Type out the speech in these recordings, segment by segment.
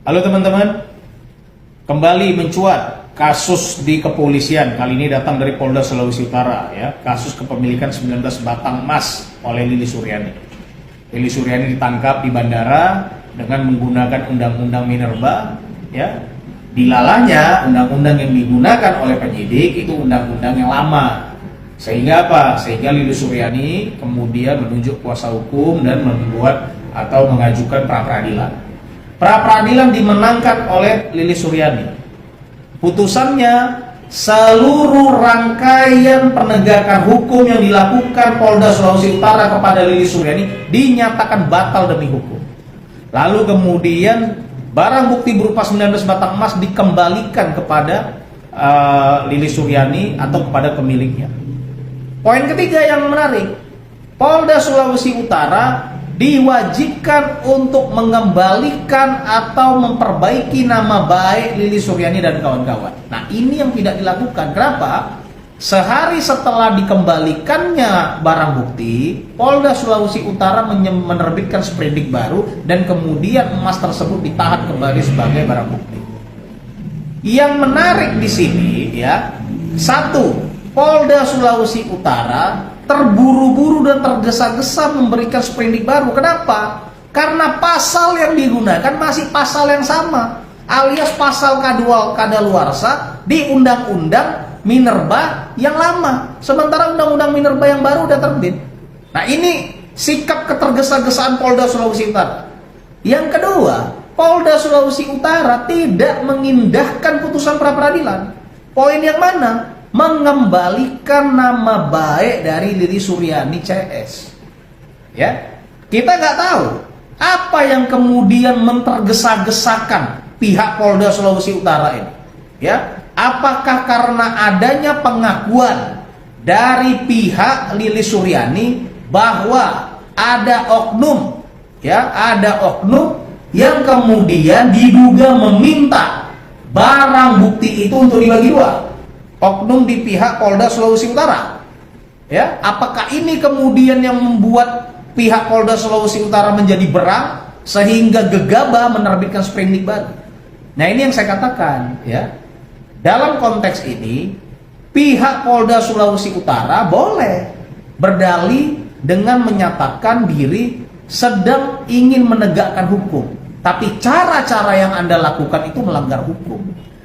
Halo teman-teman, kembali mencuat kasus di kepolisian. Kali ini datang dari Polda Sulawesi Utara, ya, kasus kepemilikan 19 batang emas oleh Lili Suryani. Lili Suryani ditangkap di bandara dengan menggunakan undang-undang Minerba, ya. Dilalahnya undang-undang yang digunakan oleh penyidik itu undang-undang yang lama. Sehingga apa? Sehingga Lili Suryani kemudian menunjuk kuasa hukum dan membuat atau mengajukan pra-peradilan. Pra-peradilan dimenangkan oleh Lili Suryani. Putusannya, seluruh rangkaian penegakan hukum yang dilakukan Polda Sulawesi Utara kepada Lili Suryani dinyatakan batal demi hukum. Lalu kemudian barang bukti berupa 19 batang emas dikembalikan kepada Lili Suryani atau kepada pemiliknya. Poin ketiga yang menarik, Polda Sulawesi Utara diwajibkan untuk mengembalikan atau memperbaiki nama baik Lili Suryani dan kawan-kawan. Nah, ini yang tidak dilakukan. Kenapa? Sehari setelah dikembalikannya barang bukti, Polda Sulawesi Utara menerbitkan sprindik baru dan kemudian emas tersebut ditahan kembali sebagai barang bukti. Yang menarik di sini, ya, satu, Polda Sulawesi Utara terburu-buru dan tergesa-gesa memberikan sprindik baru. Kenapa? Karena pasal yang digunakan masih pasal yang sama, alias pasal kadaluarsa di undang-undang Minerba yang lama. Sementara undang-undang Minerba yang baru udah terbit. Nah, ini sikap ketergesa-gesaan Polda Sulawesi Utara. Yang kedua, Polda Sulawesi Utara tidak mengindahkan putusan pra-peradilan. Poin yang mana? Mengembalikan nama baik dari Lili Suryani CS. Ya, kita nggak tahu apa yang kemudian mentergesa-gesakan pihak Polda Sulawesi Utara ini. Ya, apakah karena adanya pengakuan dari pihak Lili Suryani bahwa ada oknum, ya, ada oknum yang kemudian diduga meminta barang bukti itu untuk dibagi dua. Oknum di pihak Polda Sulawesi Utara, ya, apakah ini kemudian yang membuat pihak Polda Sulawesi Utara menjadi berang sehingga gegabah menerbitkan sprindik baru? Nah, ini yang saya katakan, ya, dalam konteks ini pihak Polda Sulawesi Utara boleh berdalih dengan menyatakan diri sedang ingin menegakkan hukum, tapi cara-cara yang Anda lakukan itu melanggar hukum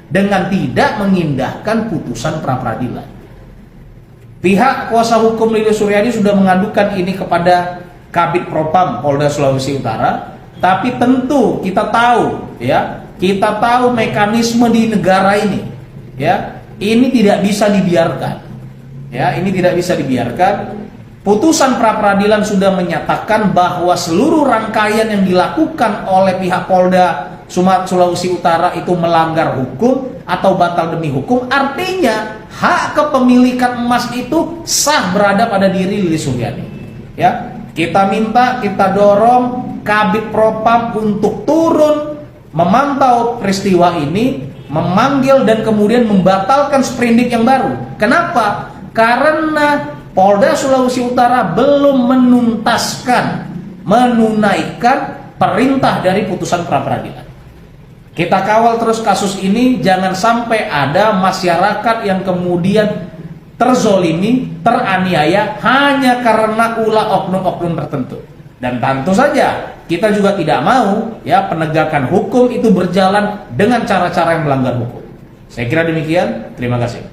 dengan tidak mengindahkan putusan pra-peradilan. Pihak kuasa hukum Lili Suryani sudah mengadukan ini kepada Kabid Propam Polda Sulawesi Utara, tapi tentu kita tahu, ya, kita tahu mekanisme di negara ini, ya, ini tidak bisa dibiarkan, ya, ini tidak bisa dibiarkan. Putusan pra-peradilan sudah menyatakan bahwa seluruh rangkaian yang dilakukan oleh pihak Polda Sulawesi Utara itu melanggar hukum atau batal demi hukum. Artinya hak kepemilikan emas itu sah berada pada diri Lili Suryani. Ya, kita minta, kita dorong Kabid Propam untuk turun memantau peristiwa ini, memanggil dan kemudian membatalkan sprindik yang baru. Kenapa? Karena Polda Sulawesi Utara belum menunaikan perintah dari putusan pra-peradilan. Kita kawal terus kasus ini, jangan sampai ada masyarakat yang kemudian terzolimi, teraniaya hanya karena ulah oknum-oknum tertentu. Dan tentu saja kita juga tidak mau, ya, penegakan hukum itu berjalan dengan cara-cara yang melanggar hukum. Saya kira demikian. Terima kasih.